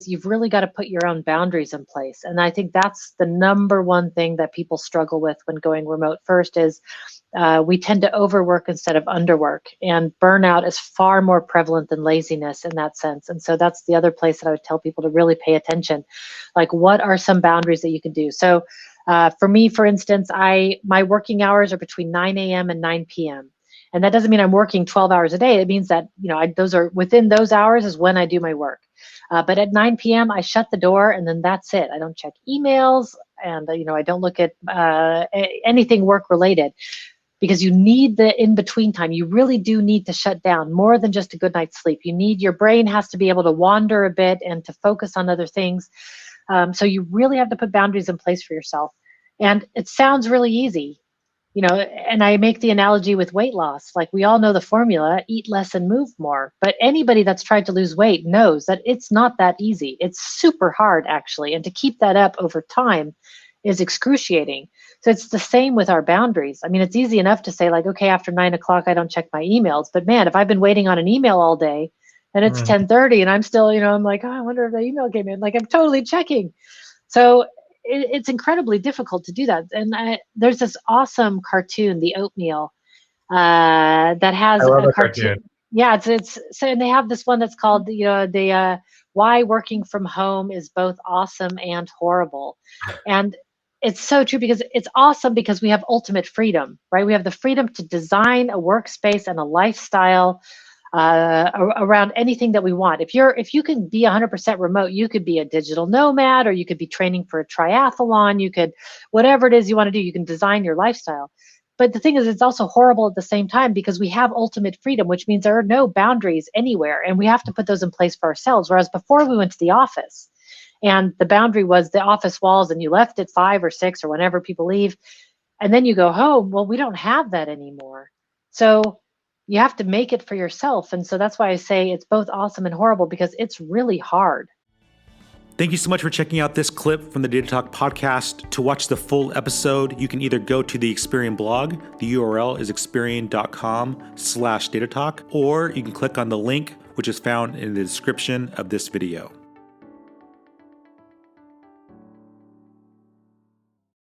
is you've really got to put your own boundaries in place. And I think that's the number one thing that people struggle with when going remote first is we tend to overwork instead of underwork. And burnout is far more prevalent than laziness in that sense. And so that's the other place that I would tell people to really pay attention. Like, what are some boundaries that you can do? So for me, for instance, my working hours are between 9 a.m. and 9 p.m. And that doesn't mean I'm working 12 hours a day. It means that, those are within those hours is when I do my work. But at 9 p.m., I shut the door, and then that's it. I don't check emails, and I don't look at anything work related, because you need the in-between time. You really do need to shut down more than just a good night's sleep. Your brain has to be able to wander a bit and to focus on other things. So you really have to put boundaries in place for yourself. And it sounds really easy, and I make the analogy with weight loss. Like, we all know the formula: eat less and move more. But anybody that's tried to lose weight knows that it's not that easy. It's super hard, actually. And to keep that up over time is excruciating. So it's the same with our boundaries. I mean, it's easy enough to say, like, okay, after 9 o'clock, I don't check my emails. But man, if I've been waiting on an email all day and it's 10:30 and I'm still, I'm like, oh, I wonder if the email came in. Like, I'm totally checking. So it's incredibly difficult to do that. And there's this awesome cartoon, The Oatmeal, that has I love a the cartoon. Yeah, it's so, and they have this one that's called the why working from home is both awesome and horrible. And it's so true, because it's awesome because we have ultimate freedom, right? We have the freedom to design a workspace and a lifestyle around anything that we want. If you can be 100% remote, you could be a digital nomad, or you could be training for a triathlon. You could, whatever it is you want to do, you can design your lifestyle. But the thing is, it's also horrible at the same time, because we have ultimate freedom, which means there are no boundaries anywhere, and we have to put those in place for ourselves. Whereas before, we went to the office, and the boundary was the office walls, and you left at 5 or 6 or whenever people leave, and then you go home. Well, we don't have that anymore. So you have to make it for yourself. And so that's why I say it's both awesome and horrible, because it's really hard. Thank you so much for checking out this clip from the Data Talk podcast. To watch the full episode, you can either go to the Experian blog. The URL is experian.com/datatalk, or you can click on the link, which is found in the description of this video.